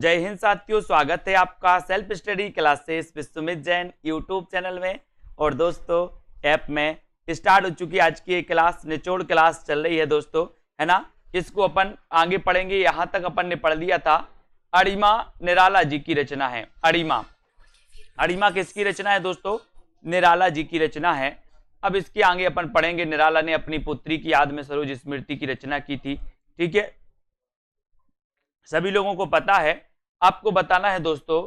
जय हिंद साथियों, स्वागत है आपका self study classes Vishwamit Jain YouTube channel में। और दोस्तों ऐप में स्टार्ट हो चुकी आज की क्लास, निचोड़ क्लास चल रही है दोस्तों, है ना। इसको अपन आगे पढ़ेंगे। यहाँ तक अपन ने पढ़ लिया था। अरिमा निराला जी की रचना है। अरिमा किसकी रचना है दोस्तों? निराला जी की रचना है। अब इसके आगे अपन पढ़ेंगे। निराला ने अपनी पुत्री की याद में सरोज स्मृति की रचना की थी। ठीक है, सभी लोगों को पता है। आपको बताना है दोस्तों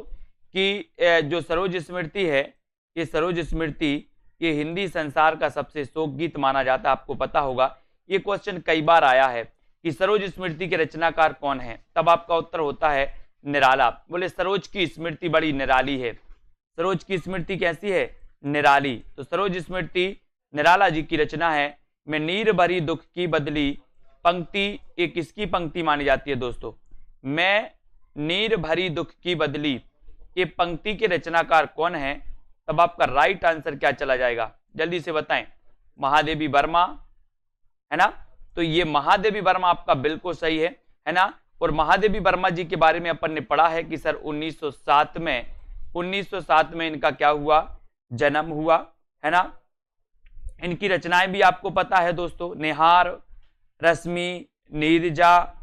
कि जो सरोज स्मृति है, ये सरोज स्मृति ये हिंदी संसार का सबसे शोक गीत माना जाता है। आपको पता होगा, ये क्वेश्चन कई बार आया है कि सरोज स्मृति के रचनाकार कौन है। तब आपका उत्तर होता है निराला। बोले सरोज की स्मृति बड़ी निराली है। सरोज की स्मृति कैसी है? निराली। तो सरोज स्मृति निराला जी की रचना है। मैं नीर भरी दुख की बदली पंक्ति, ये किसकी पंक्ति मानी जाती है दोस्तों? मैं नीर भरी दुख की बदली, ये पंक्ति के रचनाकार कौन है? तब आपका राइट आंसर क्या चला जाएगा, जल्दी से बताएं। महादेवी वर्मा, है ना। तो ये महादेवी वर्मा आपका बिल्कुल सही है ना। और महादेवी वर्मा जी के बारे में अपन ने पढ़ा है कि सर 1907 में इनका क्या हुआ? जन्म हुआ, है ना। इनकी रचनाएं भी आपको पता है दोस्तों। निहार, रश्मि, नीरजा,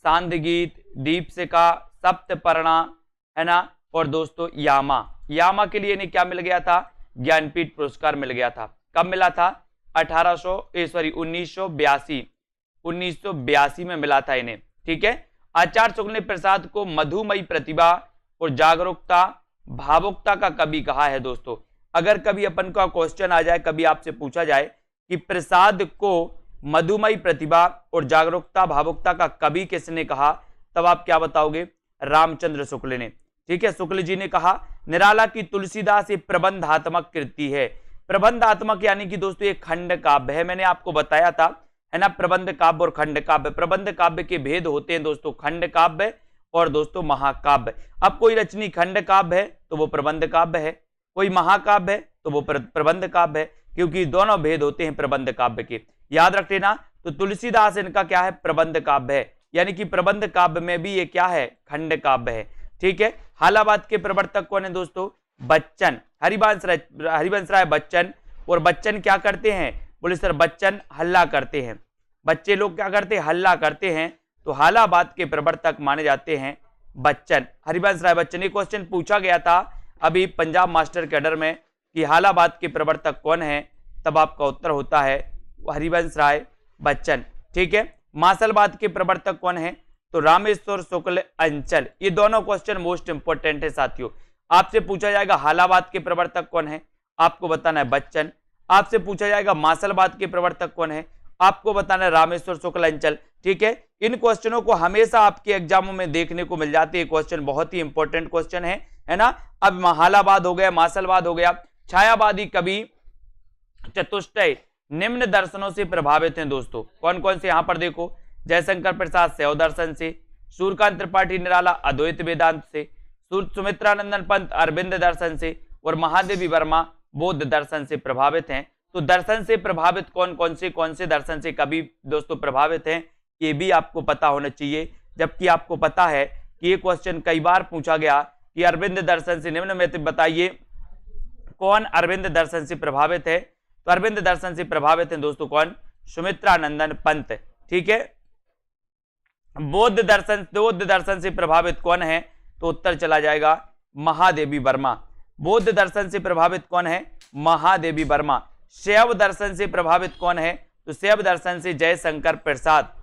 सांदगीत, दीपशिखा, सप्तपर्णा, है ना। और दोस्तों यामा के लिए इन्हें क्या मिल गया था? ज्ञानपीठ पुरस्कार मिल गया था। कब मिला था? 1982 में मिला था इन्हें। ठीक है। आचार्य शुक्ल प्रसाद को मधुमयी प्रतिभा और जागरूकता भावुकता का कवि कहा है दोस्तों। अगर कभी अपन का क्वेश्चन आ जाए, कभी आपसे पूछा जाए कि प्रसाद को मधुमयी प्रतिभा और जागरूकता भावुकता का कवि किसने कहा, तब आप क्या बताओगे? रामचंद्र शुक्ल ने। ठीक है, शुक्ल जी ने कहा। निराला की तुलसीदास ये प्रबंधात्मक कृति है। प्रबंधात्मक यानी कि दोस्तों ये खंड काव्य है। मैंने आपको बताया था, है ना, प्रबंध काव्य और खंड काव्य। प्रबंध काव्य के भेद होते हैं दोस्तों, खंड काव्य और दोस्तों महाकाव्य। अब कोई रचनी खंड काव्य है तो वो प्रबंध काव्य है, कोई महाकाव्य है तो वो प्रबंध काव्य है, क्योंकि दोनों भेद होते हैं प्रबंध काव्य के। याद रख लेना। तो तुलसीदास इनका क्या है? प्रबंध काव्य है, यानी कि प्रबंध काव्य में भी ये क्या है? खंड काव्य है। ठीक है। हालाबाद के प्रवर्तक कौन है दोस्तों? बच्चन, हरिवंश राय बच्चन। और बच्चन क्या करते हैं? बोले सर बच्चन हल्ला करते हैं। बच्चे लोग क्या करते हैं? हल्ला करते हैं। तो हालाबाद के प्रवर्तक माने जाते हैं बच्चन, हरिवंश राय बच्चन। ये क्वेश्चन पूछा गया था अभी पंजाब मास्टर कैडर में कि हालाबाद के प्रवर्तक कौन है। तब आपका उत्तर होता है हरिवंश राय बच्चन। ठीक है। मासलबाद के प्रवर्तक कौन है? तो रामेश्वर शुक्ल अंचल। ये दोनों क्वेश्चन मोस्ट इंपोर्टेंट है साथियों। आपसे पूछा जाएगा हालाबाद के प्रवर्तक कौन है, आपको बताना है बच्चन। आपसे पूछा जाएगा मासलबाद के प्रवर्तक कौन है, आपको बताना है रामेश्वर शुक्ल अंचल। ठीक है। इन क्वेश्चनों को हमेशा आपके एग्जामों में देखने को मिल जाते हैं। क्वेश्चन बहुत ही इंपॉर्टेंट क्वेश्चन है ना। अब हालाबाद हो गया, मासलबाद हो गया। छायावादी कवि चतुष्टय निम्न दर्शनों से प्रभावित हैं दोस्तों। कौन कौन से? यहां पर देखो, जयशंकर प्रसाद शैव दर्शन से, सूर्यकांत त्रिपाठी निराला अद्वैत वेदांत से, सुमित्रानंदन पंत अरविंद दर्शन से, और महादेवी वर्मा बौद्ध दर्शन से प्रभावित हैं। तो दर्शन से प्रभावित कौन से दर्शन से कवि दोस्तों प्रभावित हैं, ये भी आपको पता होना चाहिए। जबकि आपको पता है कि ये क्वेश्चन कई बार पूछा गया कि अरविंद दर्शन से निम्न में बताइए कौन अरविंद दर्शन से प्रभावित है। तो अरविंद दर्शन से प्रभावित हैं दोस्तों कौन? सुमित्रानंदन पंत। ठीक है। बौद्ध दर्शन से प्रभावित कौन है? तो उत्तर चला जाएगा महादेवी वर्मा। बौद्ध दर्शन से प्रभावित कौन है? महादेवी वर्मा। शैव दर्शन से प्रभावित कौन है? तो शैव दर्शन से जयशंकर प्रसाद।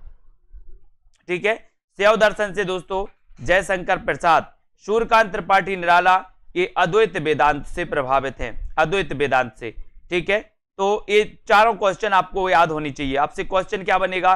ठीक है। शैव दर्शन से दोस्तों जयशंकर प्रसाद। सूर्यकांत त्रिपाठी निराला ये अद्वैत वेदांत से प्रभावित हैं, अद्वैत वेदांत से। ठीक है। तो ये चारों क्वेश्चन आपको याद होनी चाहिए। आपसे क्वेश्चन क्या बनेगा?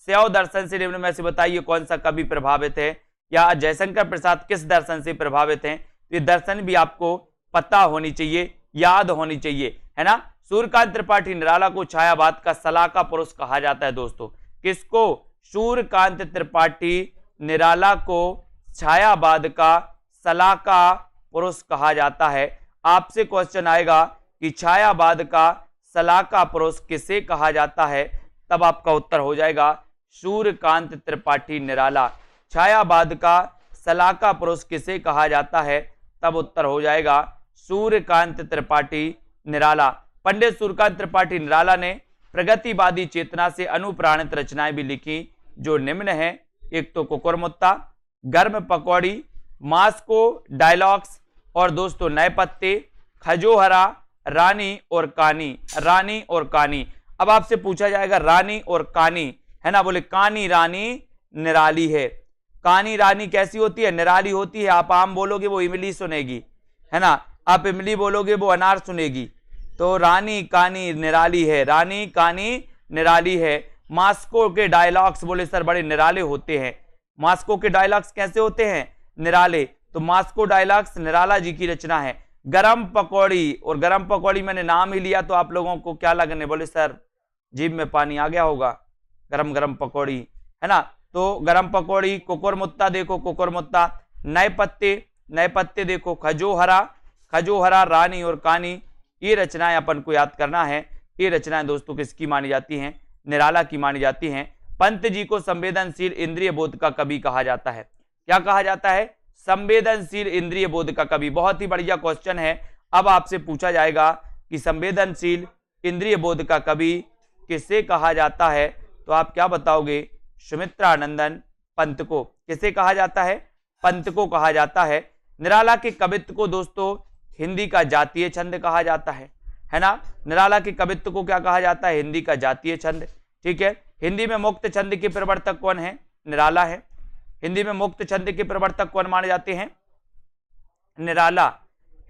शैव दर्शन से निम्न में से बताइए कौन सा कवि प्रभावित है, या जयशंकर प्रसाद किस दर्शन से प्रभावित हैं। तो ये दर्शन भी आपको पता होनी चाहिए, याद होनी चाहिए, है ना। सूर्यकांत त्रिपाठी निराला को छायावाद का सलाहकार पुरुष कहा जाता है दोस्तों। किसको? सूर्यकांत त्रिपाठी निराला को छायावाद का सलाहकार पुरुष कहा जाता है। आपसे क्वेश्चन आएगा कि छायावाद का सलाहकार पुरुष किसे कहा जाता है, तब आपका उत्तर हो जाएगा सूर्यकांत त्रिपाठी निराला। छायावाद का सलाका पुरुष किसे कहा जाता है? तब उत्तर हो जाएगा सूर्यकांत त्रिपाठी निराला। पंडित सूर्यकांत त्रिपाठी निराला ने प्रगतिवादी चेतना से अनुप्राणित रचनाएं भी लिखी जो निम्न है। एक तो कुकुरमुत्ता, गर्म पकौड़ी, मास्को डायलॉग्स और दोस्तों नए पत्ते, खजोहरा, रानी और कानी। रानी और कानी, अब आपसे पूछा जाएगा रानी और कानी, है ना, बोले कानी रानी निराली है। कानी रानी कैसी होती है? निराली होती है। आप आम बोलोगे वो इमली सुनेगी, है ना, आप इमली बोलोगे वो अनार सुनेगी। तो रानी कानी निराली है, रानी कानी निराली है। मास्को के डायलॉग्स, बोले सर बड़े निराले होते हैं। मास्को के डायलॉग्स कैसे होते हैं? निराले। तो मास्को डायलॉग्स निराला जी की रचना है। गरम पकौड़ी, और गरम पकौड़ी मैंने नाम ही लिया तो आप लोगों को क्या लगने, बोले सर जीभ में पानी आ गया होगा, गरम गरम पकौड़ी, है ना। तो गरम पकौड़ी, कुकुरमुत्ता देखो कुकुरमुत्ता, नए पत्ते, नए पत्ते देखो, खजोहरा, खजोहरा, रानी और कानी, ये रचनाएं अपन को याद करना है। ये रचनाएं दोस्तों किसकी मानी जाती हैं? निराला की मानी जाती हैं। पंत जी को संवेदनशील इंद्रिय बोध का कवि कहा जाता है। क्या कहा जाता है? संवेदनशील इंद्रिय बोध का कवि। बहुत ही बढ़िया क्वेश्चन है। अब आपसे पूछा जाएगा कि संवेदनशील इंद्रिय बोध का कवि किसे कहा जाता है? तो आप क्या बताओगे? सुमित्रानंदन पंत को। किसे कहा जाता है? पंत को कहा जाता है। निराला के कवित्व को दोस्तों हिंदी का जातीय छंद कहा जाता है ना। निराला के कवित्व को क्या कहा जाता है? हिंदी का जातीय छंद। ठीक है। हिंदी में मुक्त छंद के प्रवर्तक कौन है? निराला है। हिंदी में मुक्त छंद के प्रवर्तक कौन माने जाते हैं? निराला।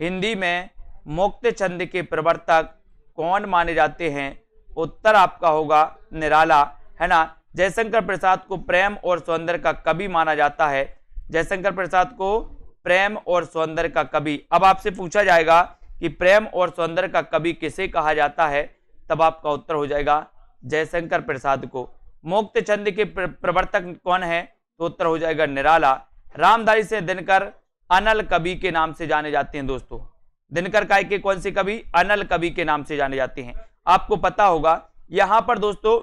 हिंदी में मुक्त छंद के प्रवर्तक कौन माने जाते हैं? उत्तर आपका होगा निराला, है ना। जयशंकर प्रसाद को प्रेम और सौंदर्य का कवि माना जाता है। जयशंकर प्रसाद को प्रेम और सौंदर्य का कवि। अब आपसे पूछा जाएगा कि प्रेम और सौंदर्य का कवि किसे कहा जाता है? तब आपका उत्तर हो जाएगा जयशंकर प्रसाद को। मुक्त छंद के प्रवर्तक कौन है? तो उत्तर हो जाएगा निराला। रामधारी सिंह दिनकर अनल कवि के नाम से जाने जाते हैं दोस्तों। दिनकर काय के कौन से कवि? अनल कवि के नाम से जाने जाते हैं। आपको पता होगा यहां पर दोस्तों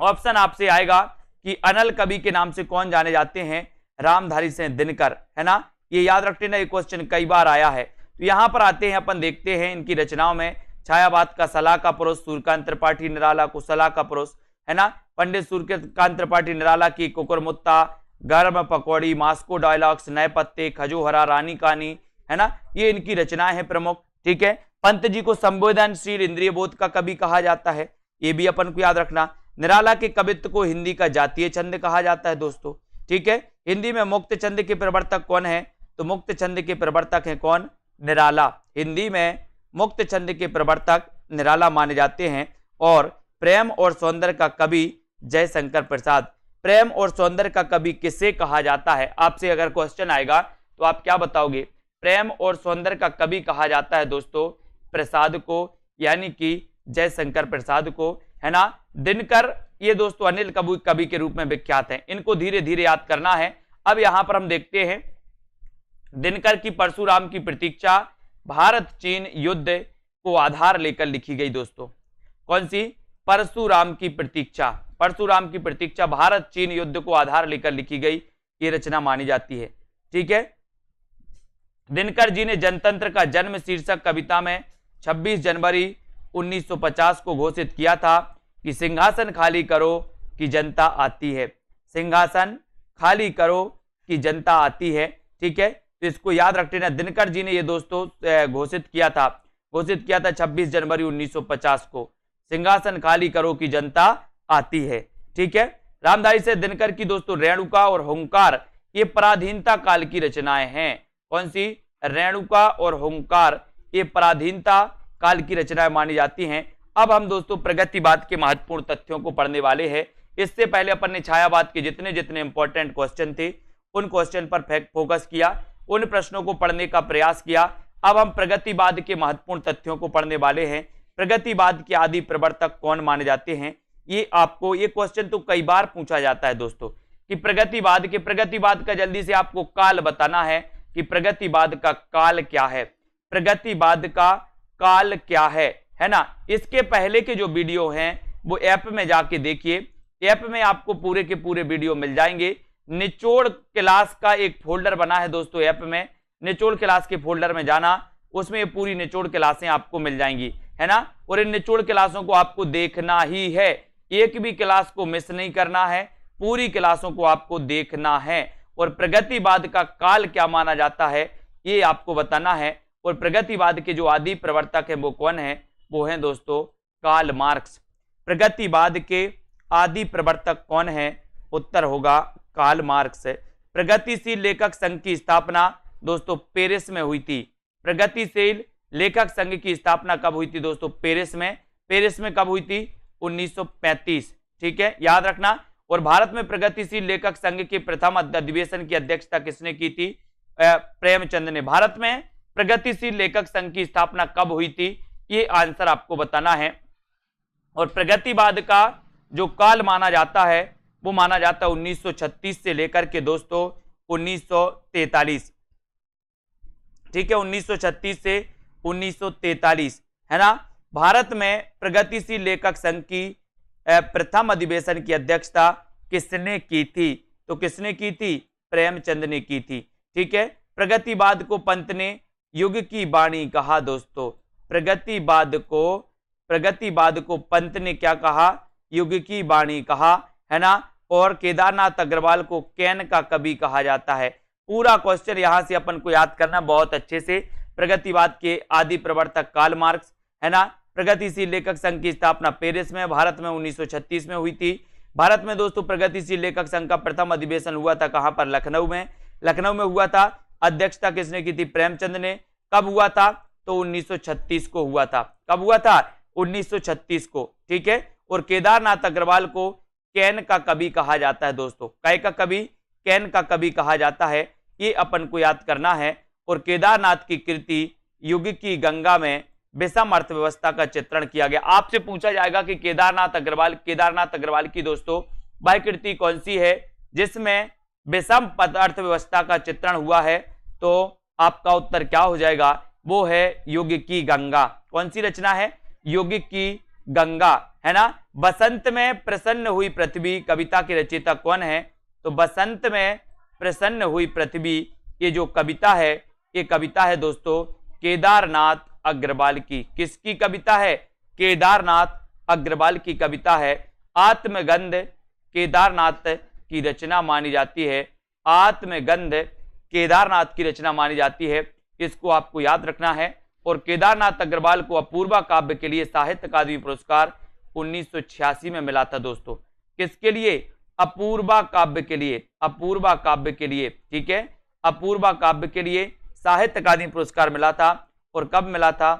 ऑप्शन आपसे आएगा कि अनल कवि के नाम से कौन जाने जाते हैं? रामधारी सिंह दिनकर, है ना। ये याद रखते ना, ये क्वेश्चन कई बार आया है। तो यहां पर आते हैं, अपन देखते हैं इनकी रचनाओं में। छायावाद का सलाका पुरुष सूर्यकांत त्रिपाठी निराला को सलाका पुरुष, है ना। पंडित सूर्यकांत त्रिपाठी निराला की कुकुरमुत्ता, गर्म पकौड़ी, मास्को डायलॉग्स, नए पत्ते, खजोहरा, रानी कानी, है ना, ये इनकी रचनाएं हैं प्रमुख। ठीक है। पंत जी को संवेदनशील इंद्रिय बोध का कवि कहा जाता है, ये भी अपन को याद रखना। निराला के कवित्व को हिंदी का जातीय छंद कहा जाता है दोस्तों। ठीक है। हिंदी में मुक्त छंद के प्रवर्तक कौन है? तो मुक्त छंद के प्रवर्तक हैं कौन? निराला। हिंदी में मुक्त छंद के प्रवर्तक निराला माने जाते हैं। और प्रेम और सौंदर्य का कवि जयशंकर प्रसाद। प्रेम और सौंदर्य का कवि किसे कहा जाता है? आपसे अगर क्वेश्चन आएगा तो आप क्या बताओगे? प्रेम और सौंदर्य का कवि कहा जाता है दोस्तों प्रसाद को, यानी कि जयशंकर प्रसाद को, है ना। दिनकर ये दोस्तों अनिल कवि के रूप में विख्यात हैं। इनको धीरे धीरे याद करना है। अब यहां पर हम देखते हैं दिनकर की परशुराम की प्रतीक्षा भारत चीन युद्ध को आधार लेकर लिखी गई दोस्तों। कौन सी? परशुराम की प्रतीक्षा। परशुराम की प्रतीक्षा भारत चीन युद्ध को आधार लेकर लिखी गई ये रचना मानी जाती है। ठीक है। दिनकर जी ने जनतंत्र का जन्म शीर्षक कविता में 26 जनवरी 1950 को घोषित किया था कि सिंहासन खाली करो कि जनता आती है। सिंहासन खाली करो कि जनता आती है। ठीक है। तो इसको याद रखते हैं। दिनकर जी ने ये दोस्तों घोषित किया था 26 जनवरी 1950 को, सिंहासन खाली करो कि जनता आती है। ठीक है। रामधारी से दिनकर की दोस्तों रेणुका और हुंकार ये पराधीनता काल की रचनाएं हैं। कौन सी? रेणुका और हुंकार ये पराधीनता काल की रचनाएं मानी जाती हैं। अब हम दोस्तों प्रगतिवाद के महत्वपूर्ण तथ्यों को पढ़ने वाले हैं। इससे पहले अपन ने छायावाद के जितने जितने इंपॉर्टेंट क्वेश्चन थे उन क्वेश्चन पर फोकस किया, उन प्रश्नों को पढ़ने का प्रयास किया। अब हम प्रगतिवाद के महत्वपूर्ण तथ्यों को पढ़ने वाले हैं। प्रगतिवाद के आदि प्रवर्तक कौन माने जाते हैं? ये आपको ये क्वेश्चन तो कई बार पूछा जाता है दोस्तों कि प्रगतिवाद का जल्दी से आपको काल बताना है कि प्रगतिवाद का काल क्या है। प्रगतिवाद का काल क्या है ना। इसके पहले के जो वीडियो हैं वो ऐप में जाके देखिए, ऐप में आपको पूरे के पूरे वीडियो मिल जाएंगे। निचोड़ क्लास का एक फोल्डर बना है दोस्तों ऐप में, निचोड़ क्लास के फोल्डर में जाना, उसमें ये पूरी निचोड़ क्लासें आपको मिल जाएंगी, है ना। और इन निचोड़ क्लासों को आपको देखना ही है, एक भी क्लास को मिस नहीं करना है, पूरी क्लासों को आपको देखना है। और प्रगतिवाद का काल क्या माना जाता है ये आपको बताना है। और प्रगतिवाद के जो आदि प्रवर्तक है वो कौन है, वो है दोस्तों कार्ल मार्क्स। प्रगतिवाद के आदि प्रवर्तक कौन है, उत्तर होगा कार्ल मार्क्स। प्रगतिशील लेखक संघ की स्थापना दोस्तों पेरिस में हुई थी। प्रगतिशील लेखक संघ की स्थापना कब हुई थी दोस्तों, पेरिस में। पेरिस में कब हुई थी, 1935, ठीक है, याद रखना। और भारत में प्रगतिशील लेखक संघ के प्रथम अधिवेशन की अध्यक्षता किसने की थी, प्रेमचंद ने। भारत में प्रगतिशील लेखक संघ की स्थापना कब हुई थी, ये आंसर आपको बताना है। और प्रगतिवाद का जो काल माना जाता है वो माना जाता है 1936 से लेकर के दोस्तों 1943, ठीक है, 1936 से 1943, है ना। भारत में प्रगतिशील लेखक संघ की प्रथम अधिवेशन की अध्यक्षता किसने की थी, तो किसने की थी, प्रेमचंद ने की थी, ठीक है। प्रगतिवाद को पंत ने युग की वाणी कहा दोस्तों, प्रगतिवाद को पंत ने क्या कहा, युग की वाणी कहा, है ना। और केदारनाथ अग्रवाल को कैन का कवि कहा जाता है। पूरा क्वेश्चन यहां से अपन को याद करना बहुत अच्छे से। प्रगतिवाद के आदि प्रवर्तक कार्ल मार्क्स, है ना। प्रगतिशील लेखक संघ की स्थापना पेरिस में, भारत में 1936 में हुई थी। भारत में दोस्तों प्रगतिशील लेखक संघ का प्रथम अधिवेशन हुआ था कहां पर, लखनऊ में, लखनऊ में हुआ था। अध्यक्षता किसने की थी, प्रेमचंद ने। कब हुआ था, तो 1936 को हुआ था। कब हुआ था, 1936 को, ठीक है। और केदारनाथ अग्रवाल को कैन का कवि कहा जाता है दोस्तों, काय का कवि, कैन का कवि कहा जाता है, ये अपन को याद करना है। और केदारनाथ की कृति युग की गंगा में विषम अर्थव्यवस्था का चित्रण किया गया। आपसे पूछा जाएगा कि केदारनाथ अग्रवाल की दोस्तों वह कृति कौन सी है जिसमें विषम अर्थव्यवस्था का चित्रण हुआ है, तो आपका उत्तर क्या हो जाएगा, वो है युग की गंगा। कौन सी रचना है, युग की गंगा, है ना। बसंत में प्रसन्न हुई पृथ्वी कविता की रचयिता कौन है, तो बसंत में प्रसन्न हुई पृथ्वी ये जो कविता है, ये कविता है दोस्तों केदारनाथ अग्रवाल की। किसकी कविता है, केदारनाथ अग्रवाल की कविता है। आत्मगंध केदारनाथ की रचना मानी जाती है, आत्मगंध केदारनाथ की रचना मानी जाती है, इसको आपको याद रखना है। और केदारनाथ अग्रवाल को अपूर्वा काव्य के लिए साहित्य अकादमी पुरस्कार 1986 में मिला था दोस्तों। किसके लिए, अपूर्वा काव्य के लिए, अपूर्वा काव्य के लिए, ठीक है, अपूर्वा काव्य के लिए साहित्य अकादमी पुरस्कार मिला था। और कब मिला था,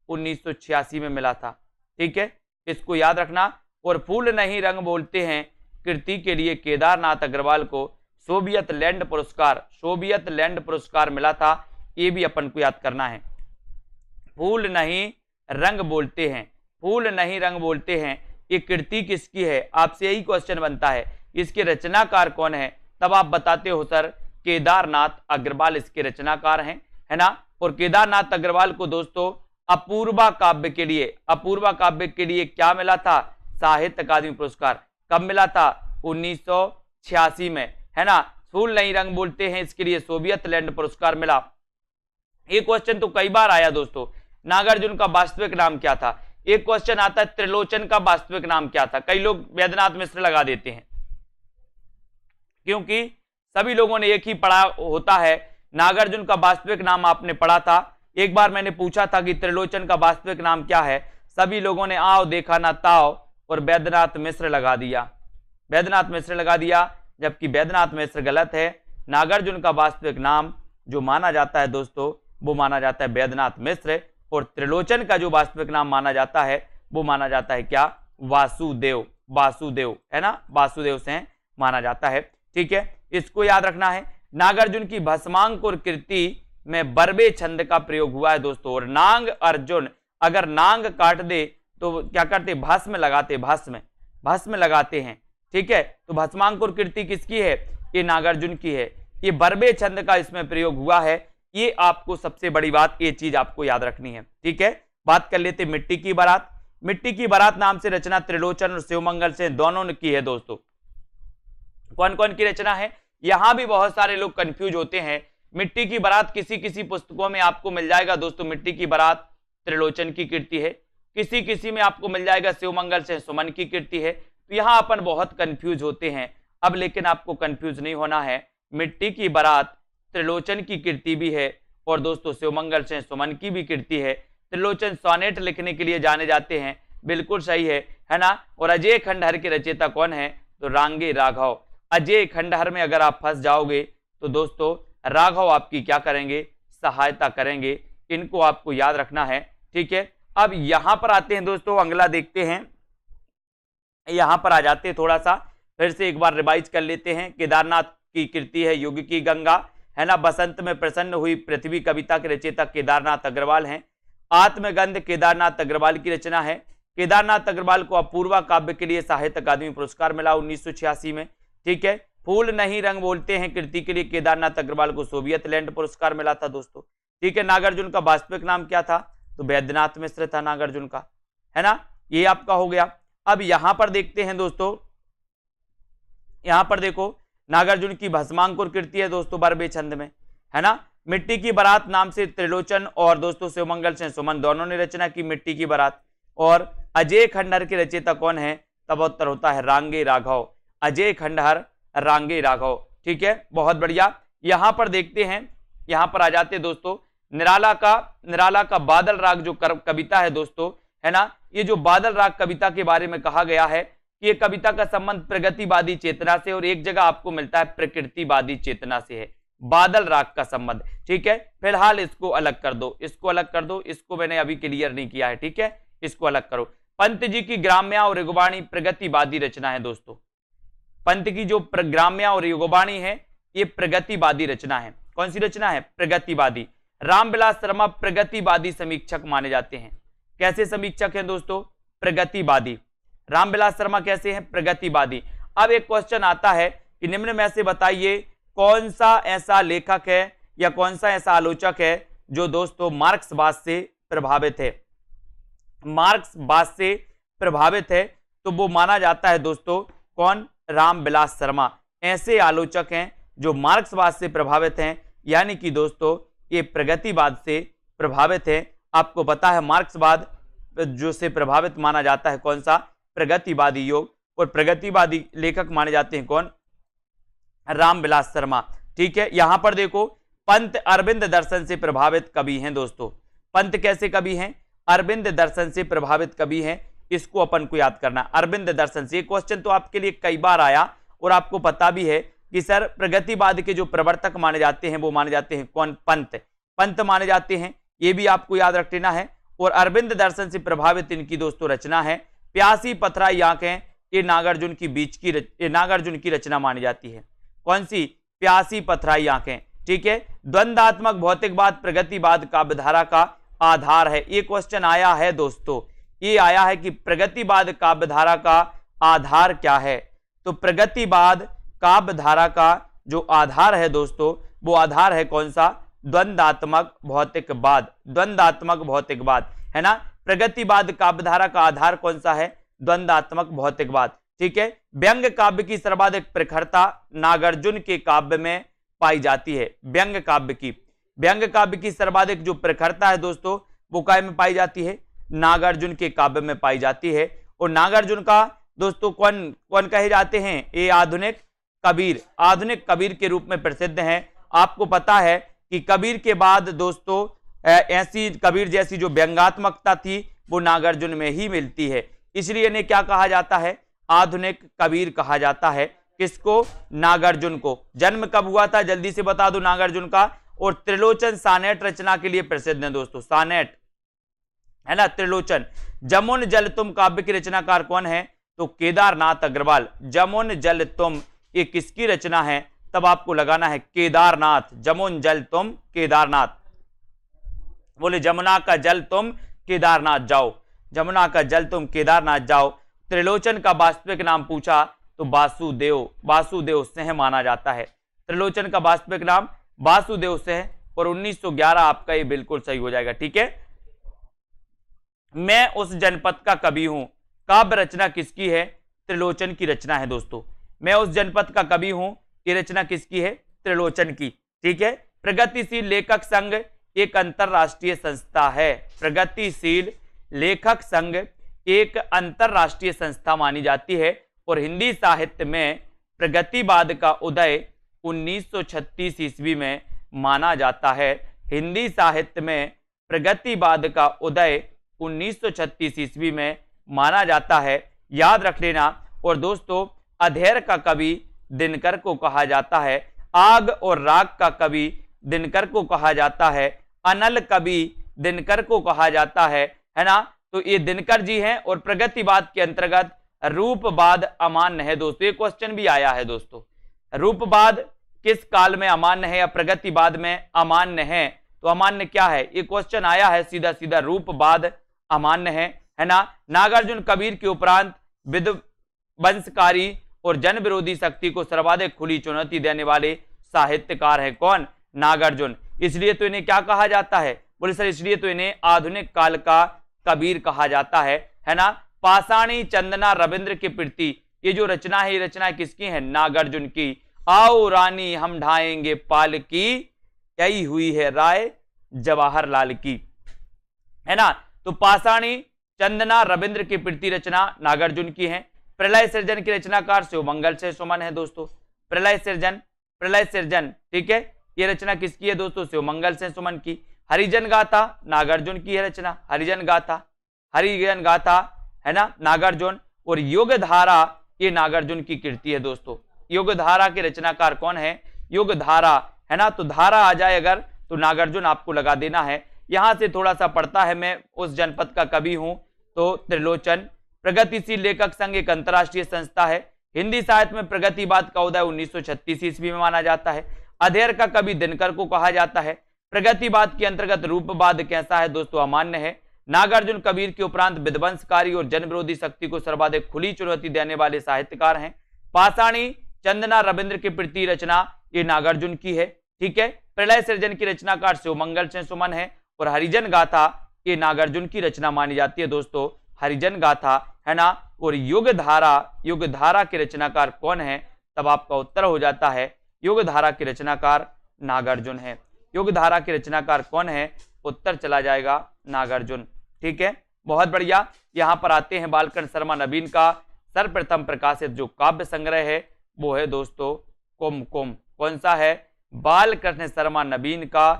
1986 में मिला था, ठीक है, इसको याद रखना। और फूल नहीं रंग बोलते हैं कृति के लिए केदारनाथ अग्रवाल को सोवियत लैंड पुरस्कार मिला था, ये भी अपन को याद करना है। फूल नहीं रंग बोलते हैं, फूल नहीं रंग बोलते हैं, ये कृति किसकी है, आपसे यही क्वेश्चन बनता है, इसके रचनाकार कौन है, तब आप बताते हो सर केदारनाथ अग्रवाल इसके रचनाकार हैं, है ना। और केदारनाथ अग्रवाल को दोस्तों अपूर्वा काव्य के लिए क्या मिला था, साहित्य अकादमी पुरस्कार। कब मिला था, 1986 में, है ना। फूल नहीं रंग बोलते हैं इसके लिए सोवियत लैंड पुरस्कार मिला। ये क्वेश्चन तो कई बार आया दोस्तों, नागार्जुन का वास्तविक नाम क्या था। एक क्वेश्चन आता है त्रिलोचन का वास्तविक नाम क्या था, कई लोग वैद्यनाथ मिश्र लगा देते हैं क्योंकि सभी लोगों ने एक ही पढ़ा होता है। नागार्जुन का वास्तविक नाम आपने पढ़ा था, एक बार मैंने पूछा था कि त्रिलोचन का वास्तविक नाम क्या है, सभी लोगों ने आओ देखा ना ताओ और वैद्यनाथ मिश्र लगा दिया, वैद्यनाथ मिश्र लगा दिया, जबकि वैद्यनाथ मिश्र गलत है। नागार्जुन का वास्तविक नाम जो माना जाता है दोस्तों वो माना जाता है वैद्यनाथ मिश्र। और त्रिलोचन का जो वास्तविक नाम माना जाता है वो माना जाता है क्या, वासुदेव, वासुदेव, है ना, वासुदेव से माना जाता है, ठीक है, इसको याद रखना है। नागार्जुन की भस्मांकुर कृति में बरबे छंद का प्रयोग हुआ है दोस्तों। और नाग अर्जुन अगर नांग काट दे तो क्या करते, भस्म लगाते, भस्म लगाते हैं, ठीक है। तो भस्मांकुर कृति किसकी है, ये नागार्जुन की है। ये बरबे छंद का इसमें प्रयोग हुआ है, ये आपको सबसे बड़ी बात, ये चीज आपको याद रखनी है, ठीक है। बात कर लेते मिट्टी की बारात। मिट्टी की बारात नाम से रचना त्रिलोचन और शिवमंगल से दोनों ने की है दोस्तों। कौन कौन की रचना है, यहां भी बहुत सारे लोग कंफ्यूज होते हैं। मिट्टी की बारात किसी किसी पुस्तकों में आपको मिल जाएगा दोस्तों, मिट्टी की बारात त्रिलोचन की कीर्ति है, किसी किसी में आपको मिल जाएगा शिवमंगल से सुमन की कीर्ति है। तो यहां अपन बहुत कंफ्यूज होते हैं। अब लेकिन आपको कंफ्यूज नहीं होना है, मिट्टी की बारात त्रिलोचन की कीर्ति भी है और दोस्तों शिवमंगल से सुमन की भी कीर्ति है। त्रिलोचन सोनेट लिखने के लिए जाने जाते हैं, बिल्कुल सही है ना। और अजय खंडहर के रचयिता कौन है? तो रांगे राघव। अजय खंडहर में अगर आप फंस जाओगे तो दोस्तों राघव आपकी क्या करेंगे? सहायता करेंगे। इनको आपको याद रखना है, ठीक है। अब यहां पर आते हैं दोस्तों, अगला देखते हैं। यहां पर आ जाते हैं, थोड़ा सा फिर से एक बार रिवाइज कर लेते हैं। केदारनाथ की कीर्ति है युग की गंगा, है ना। बसंत में प्रसन्न हुई पृथ्वी कविता के रचयिता केदारनाथ अग्रवाल हैं। आत्मगंध केदारनाथ अग्रवाल की रचना है। केदारनाथ अग्रवाल को अपूर्वा काव्य के लिए साहित्य अकादमी पुरस्कार मिला 1986 में, ठीक है। फूल नहीं रंग बोलते हैं कृति के लिए केदारनाथ अग्रवाल को सोवियत लैंड पुरस्कार मिला था दोस्तों, ठीक है। नागार्जुन का वास्तविक नाम क्या था? तो वैद्यनाथ मिश्र था नागार्जुन का, है ना। ये आपका हो गया। अब यहां पर देखते हैं दोस्तों, यहां पर देखो नागार्जुन की भस्मांकुर कीर्ति है दोस्तों बरबे छंद में, है ना। मिट्टी की बारात नाम से त्रिलोचन और दोस्तों शिवमंगल से सुमन दोनों ने रचना की मिट्टी की बारात। और अजय खंडहर के रचयिता कौन है? तब उत्तर होता है रांगे राघव। अजय खंडहर रांगे राघव, ठीक है, बहुत बढ़िया। यहां पर देखते हैं, यहां पर आ जाते दोस्तों, निराला का बादल राग जो कविता है दोस्तों, है ना। ये जो बादल राग कविता के बारे में कहा गया है कि ये कविता का संबंध प्रगतिवादी चेतना से और एक जगह आपको मिलता है प्रकृतिवादी चेतना से है, बादल राग का संबंध, ठीक है। फिलहाल इसको अलग कर दो, इसको अलग कर दो, इसको मैंने अभी क्लियर नहीं किया है, ठीक है, इसको अलग करो। पंत जी की ग्राम्या और युगवाणी प्रगतिवादी रचना है दोस्तों। पंत की जो ग्राम्या और युगवाणी है ये प्रगतिवादी रचना है। कौन सी रचना है? प्रगतिवादी। रामविलास शर्मा प्रगतिवादी समीक्षक माने जाते हैं। कैसे समीक्षक हैं दोस्तों? प्रगतिवादी। रामविलास शर्मा कैसे हैं? प्रगतिवादी। अब एक क्वेश्चन आता है कि निम्न में से बताइए कौन सा ऐसा लेखक है या कौन सा ऐसा आलोचक है जो दोस्तों मार्क्सवाद से प्रभावित है। मार्क्सवाद से प्रभावित है तो वो माना जाता है दोस्तों कौन? रामविलास शर्मा। ऐसे आलोचक हैं जो मार्क्सवाद से प्रभावित हैं, यानी कि दोस्तों ये प्रगतिवाद से प्रभावित है। आपको पता है मार्क्सवाद जो से प्रभावित माना जाता है कौन सा? प्रगतिवादी योग। और प्रगतिवादी लेखक माने जाते हैं कौन? रामविलास शर्मा, ठीक है। यहां पर देखो पंत अरविंद दर्शन से प्रभावित कवि हैं दोस्तों। पंत कैसे कवि हैं? अरविंद दर्शन से प्रभावित कवि हैं, इसको अपन को याद करना। अरविंद दर्शन से क्वेश्चन तो आपके लिए कई बार आया और आपको पता भी है कि सर प्रगतिवाद के जो प्रवर्तक माने जाते हैं वो माने जाते हैं कौन? पंत। पंत माने जाते हैं, ये भी आपको याद रख लेना है। और अरविंद दर्शन से प्रभावित इनकी दोस्तों रचना है प्यासी पथराई आंखें। ये नागार्जुन की रचना मानी जाती है। कौन सी? प्यासी पथराई आंखें, ठीक है। द्वंद्वात्मक भौतिकवाद प्रगतिवाद काव्यधारा का आधार है। ये क्वेश्चन आया है दोस्तों, ये आया है कि प्रगतिवाद काव्यधारा का आधार क्या है। तो प्रगतिवाद काव्यधारा का जो आधार है दोस्तों वो आधार है कौन सा? द्वंद्वात्मक भौतिकवाद। द्वंद्वात्मक भौतिकवाद, है ना। प्रगतिवाद काव्यधारा का आधार कौन सा है? द्वंद्वात्मक भौतिकवाद, ठीक है। व्यंग काव्य की सर्वाधिक प्रखरता नागार्जुन के काव्य में पाई जाती है। व्यंग काव्य की सर्वाधिक जो प्रखरता है दोस्तों वो काय में पाई जाती है? नागार्जुन के काव्य में पाई जाती है। और नागार्जुन का दोस्तों कौन कहे जाते हैं? ये आधुनिक कबीर के रूप में प्रसिद्ध हैं। आपको पता है कि कबीर के बाद दोस्तों ऐसी कबीर जैसी जो व्यंगात्मकता थी वो नागार्जुन में ही मिलती है, इसलिए इन्हें क्या कहा जाता है? आधुनिक कबीर कहा जाता है। किसको? नागार्जुन को। जन्म कब हुआ था जल्दी से बता दो नागार्जुन का। और त्रिलोचन सानेट रचना के लिए प्रसिद्ध है दोस्तों, सानेट, है ना, त्रिलोचन। जमुन जल तुम काव्य की रचनाकार कौन है? तो केदारनाथ अग्रवाल। जमुन जल तुम ये किसकी रचना है? तब आपको लगाना है केदारनाथ। जमुन जल तुम केदारनाथ। बोले जमुना का जल तुम केदारनाथ जाओ, जमुना का जल तुम केदारनाथ जाओ। त्रिलोचन का वास्तविक नाम पूछा तो वासुदेव सिंह माना जाता है। त्रिलोचन का वास्तविक नाम वासुदेव सिंह। और 1911 आपका ये बिल्कुल सही हो जाएगा, ठीक है। मैं उस जनपद का कवि हूं, काव्य रचना किसकी है? त्रिलोचन की रचना है दोस्तों। मैं उस जनपद का कवि हूं, ये रचना किसकी है? त्रिलोचन की। ठीक है। प्रगतिशील लेखक संघ एक अंतरराष्ट्रीय संस्था है। प्रगतिशील लेखक संघ एक अंतरराष्ट्रीय संस्था मानी जाती है और हिंदी साहित्य में प्रगतिवाद का उदय 1936 ईस्वी में माना जाता है। हिंदी साहित्य में प्रगतिवाद का उदय 1936 ईस्वी में माना जाता है, याद रख लेना। और दोस्तों, अधेर का कवि दिनकर को कहा जाता है। आग और राग का कवि दिनकर को कहा जाता है। अनल कवि दिनकर को कहा जाता है ना। तो ये दिनकर जी हैं। और प्रगतिवाद के अंतर्गत रूपवाद अमान्य है। दोस्तों, ये क्वेश्चन भी आया है दोस्तों, रूपवाद किस काल में अमान्य है या प्रगतिवाद में अमान्य है? तो अमान्य क्या है? ये क्वेश्चन आया है सीधा सीधा, रूपवाद अमान्य है ना। नागार्जुन कबीर के उपरांत विध्वंसकारी और जन विरोधी शक्ति को सर्वाधिक खुली चुनौती देने वाले साहित्यकार है कौन? नागार्जुन। इसलिए तो इन्हें क्या कहा जाता है? बोले सर, इसलिए तो इन्हें आधुनिक काल का कबीर कहा जाता है ना। पाषाणी चंदना रविंद्र के प्रति ये जो रचना है, ये रचना किसकी है? नागार्जुन की। आओ रानी हम ढाएंगे पालकी, यही हुई है राय जवाहरलाल की, है ना। तो पाषाणी चंदना रविंद्र की प्रति रचना नागार्जुन की है। प्रलय सृजन की रचनाकार शिवमंगल से सुमन है दोस्तों। प्रलय सृजन, ठीक है, ये रचना किसकी है दोस्तों? शिवमंगल से सुमन की। हरिजन गाथा नागार्जुन की है रचना, हरिजन गाथा है ना, नागार्जुन। और युगधारा ये नागार्जुन की कृति है दोस्तों। युगधारा के रचनाकार कौन है? युगधारा, है ना। तो धारा आ जाए अगर तो नागार्जुन आपको लगा देना है। यहां से थोड़ा सा पढ़ता है, मैं उस जनपद का कवि हूं तो त्रिलोचन। प्रगतिशील लेखक संघ एक अंतरराष्ट्रीय संस्था है। हिंदी साहित्य में प्रगतिवाद का उदय 1936 ईस्वी में माना जाता है। अधेर का कवि दिनकर को कहा जाता है। प्रगतिवाद के अंतर्गत रूपवाद कैसा है दोस्तों? अमान्य है। नागार्जुन कबीर के उपरांत विध्वंसकारी और जन विरोधी शक्ति को सर्वाधिक खुली चुनौती देने वाले साहित्यकार हैं। पाषाणी चंदना रविंद्र की प्रति रचना ये नागार्जुन की है। ठीक है। प्रलय सृजन की रचनाकार शिवमंगल से सुमन है। और हरिजन गाथा ये नागार्जुन की रचना मानी जाती है दोस्तों, हरिजन गाथा, है ना। और युगधारा के रचनाकार कौन है? तब आपका उत्तर हो जाता है युगधारा के रचनाकार नागार्जुन है। युगधारा के रचनाकार कौन है? उत्तर चला जाएगा नागार्जुन। ठीक है, बहुत बढ़िया। यहां पर आते हैं बालकृष्ण शर्मा नवीन का सर्वप्रथम प्रकाशित जो काव्य संग्रह है वो है दोस्तों कुमकुम। कौन सा है? बालकृष्ण शर्मा नवीन का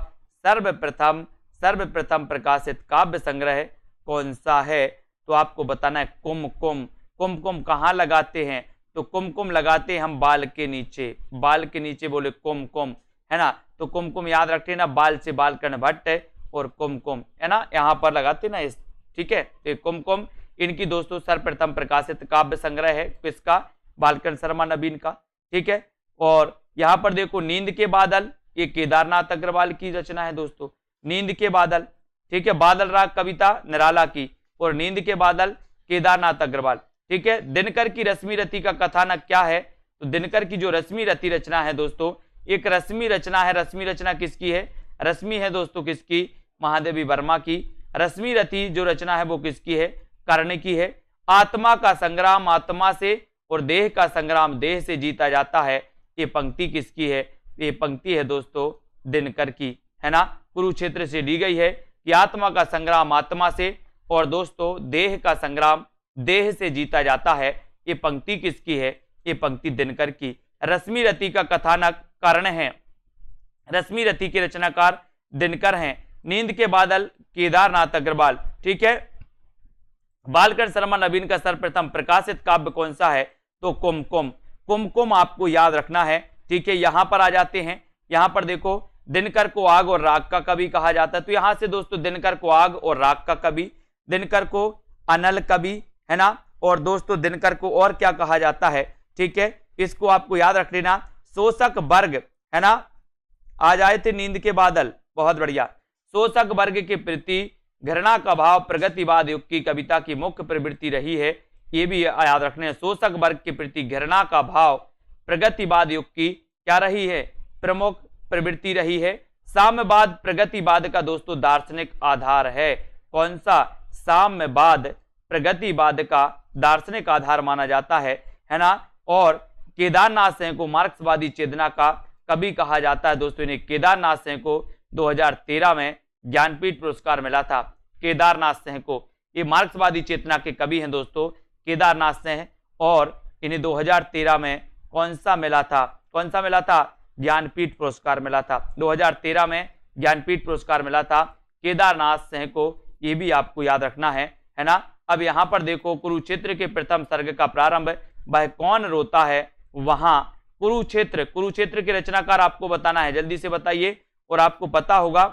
सर्वप्रथम प्रकाशित काव्य संग्रह कौन सा है? तो आपको बताना है कुमकुम। कुमकुम कहाँ लगाते हैं? तो कुमकुम लगाते हैं हम बाल के नीचे बोले कुमकुम, है ना। तो कुमकुम याद रखते ना, बाल से बालकृष्ण भट्ट और कुमकुम, है ना, यहाँ पर लगाते ना इस। ठीक है, तो कुमकुम इनकी दोस्तों सर्वप्रथम प्रकाशित काव्य संग्रह है। किसका? बालकृष्ण शर्मा नवीन का। ठीक है। और यहाँ पर देखो नींद के बादल, ये केदारनाथ अग्रवाल की रचना है दोस्तों। नींद के बादल, ठीक है, बादल राग कविता निराला की। और नींद के बादल केदारनाथ अग्रवाल। ठीक है। दिनकर की रश्मि रति का कथानक क्या है? तो दिनकर की जो रश्मि रति रचना है दोस्तों, एक रश्मि रचना है। रश्मि रचना किसकी है? रश्मि है दोस्तों किसकी? महादेवी वर्मा की। रश्मि रति जो रचना है वो किसकी है? कर्ण की है। आत्मा का संग्राम आत्मा से और देह का संग्राम देह से जीता जाता है, ये पंक्ति किसकी है? ये पंक्ति है दोस्तों दिनकर की, है ना। कुरुक्षेत्र से ली गई है कि आत्मा का संग्राम आत्मा से और दोस्तों देह का संग्राम देह से जीता जाता है, ये पंक्ति किसकी है? ये पंक्ति दिनकर की। रश्मि रति का कथानक कर्ण है। रश्मि रति के रचनाकार दिनकर हैं। नींद के बादल केदारनाथ अग्रवाल। ठीक है। बालकृष्ण शर्मा नवीन का सर्वप्रथम प्रकाशित काव्य कौन सा है? तो कुमकुम। कुमकुम आपको याद रखना है। ठीक है, यहां पर आ जाते हैं। यहां पर देखो दिनकर को आग और राग का कवि कहा जाता है। तो यहां से दोस्तों दिनकर को आग और राग का कवि, दिनकर को अनल कवि, है ना। और दोस्तों दिनकर को और क्या कहा जाता है? ठीक है, इसको आपको याद रख लेना। शोषक वर्ग, है ना, आ जाए थे नींद के बादल, बहुत बढ़िया। शोषक वर्ग के प्रति घृणा का भाव प्रगतिवाद युग की कविता की मुख्य प्रवृत्ति रही है, ये भी याद रखने हैं। शोषक वर्ग के प्रति घृणा का भाव प्रगतिवाद युग की क्या रही है? प्रमुख प्रवृत्ति रही है। साम्यवाद प्रगतिवाद का दोस्तों दार्शनिक आधार है। कौन सा? साम्यवाद प्रगतिवाद का दार्शनिक आधार माना जाता है ना। और केदारनाथ सिंह को मार्क्सवादी चेतना का कवि कहा जाता है दोस्तों। इन्हें केदारनाथ सिंह को 2013 में ज्ञानपीठ पुरस्कार मिला था। केदारनाथ सिंह को, ये मार्क्सवादी चेतना के कवि हैं दोस्तों केदारनाथ सिंह, और इन्हें 2013 में कौन सा मिला था? ज्ञानपीठ पुरस्कार मिला था। 2013 में ज्ञानपीठ पुरस्कार मिला था केदारनाथ सिंह को, ये भी आपको याद रखना है ना। अब यहां पर देखो, कुरुक्षेत्र के प्रथम सर्ग का प्रारंभ वह कौन रोता है, वहां कुरुक्षेत्र के रचनाकार आपको बताना है, जल्दी से बताइए। और आपको पता होगा,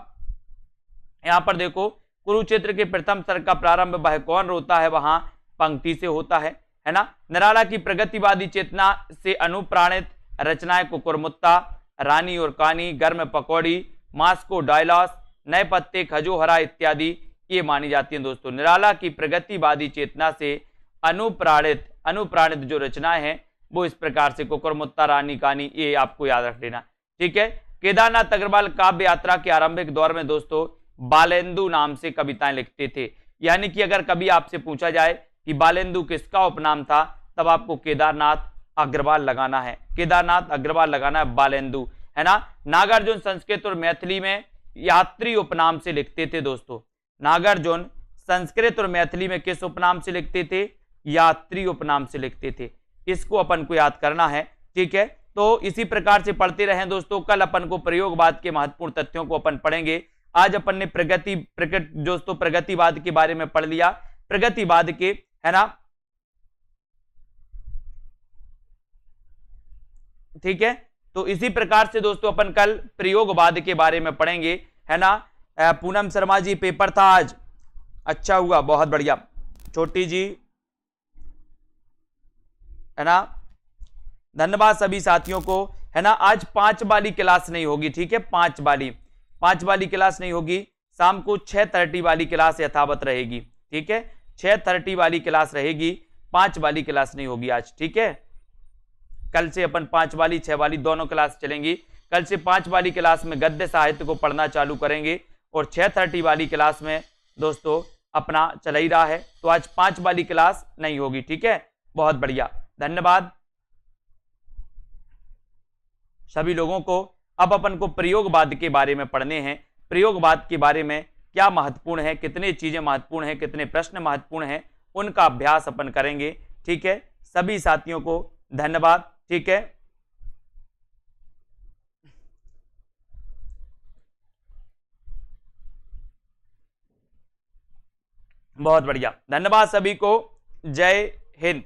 यहां पर देखो, कुरुक्षेत्र के प्रथम सर्ग का प्रारंभ वह कौन रोता है, वहां पंक्ति से होता है ना। निराला की प्रगतिवादी चेतना से अनुप्राणित रचनाएं कुकुरमुत्ता, रानी और कानी, गर्म पकौड़ी, मास्को डायलॉस, नए पत्ते, खजोहरा इत्यादि ये मानी जाती हैं दोस्तों। निराला की प्रगतिवादी चेतना से अनुप्राणित जो रचनाएं हैं वो इस प्रकार से कुकुरमुत्ता, रानी, कानी, ये आपको याद रख लेना, ठीक है। केदारनाथ अग्रवाल काव्य यात्रा के आरंभिक दौर में दोस्तों बालेंदु नाम से कविताएं लिखते थे। यानी कि अगर कभी आपसे पूछा जाए कि बालेंदु किसका उपनाम था, तब आपको केदारनाथ अग्रवाल लगाना है, केदारनाथ अग्रवाल लगाना है, बालेंदु, है ना। नागार्जुन संस्कृत और मैथिली में यात्री उपनाम से लिखते थे दोस्तों। नागार्जुन संस्कृत और मैथिली में किस उपनाम से लिखते थे? यात्री उपनाम से लिखते थे। इसको अपन को याद करना है, ठीक है। तो इसी प्रकार से पढ़ते रहें दोस्तों। कल अपन को प्रयोगवाद के महत्वपूर्ण तथ्यों को अपन पढ़ेंगे। आज अपन ने प्रगतिवाद के बारे में पढ़ लिया, प्रगतिवाद के, है ना, ठीक है। तो इसी प्रकार से दोस्तों अपन कल प्रयोगवाद के बारे में पढ़ेंगे, है ना। पूनम शर्मा जी, पेपर था आज, अच्छा हुआ, बहुत बढ़िया। छोटी जी, है ना, धन्यवाद सभी साथियों को, है ना। आज 5 वाली क्लास नहीं होगी, ठीक है, 5 वाली क्लास नहीं होगी। शाम को 6:30 वाली क्लास यथावत रहेगी, ठीक है। 6:30 वाली क्लास रहेगी, 5 वाली क्लास नहीं होगी आज, ठीक है। कल से अपन 5 वाली 6 वाली दोनों क्लास चलेंगी। कल से 5 वाली क्लास में गद्य साहित्य को पढ़ना चालू करेंगे, और 6:30 वाली क्लास में दोस्तों अपना चल ही रहा है, तो आज 5 वाली क्लास नहीं होगी, ठीक है। बहुत बढ़िया, धन्यवाद सभी लोगों को। अब अपन को प्रयोगवाद के बारे में पढ़ने हैं। प्रयोगवाद के बारे में क्या महत्वपूर्ण है, कितने चीजें महत्वपूर्ण है, कितने प्रश्न महत्वपूर्ण है, उनका अभ्यास अपन करेंगे, ठीक है। सभी साथियों को धन्यवाद, ठीक है। बहुत बढ़िया, धन्यवाद सभी को, जय हिंद।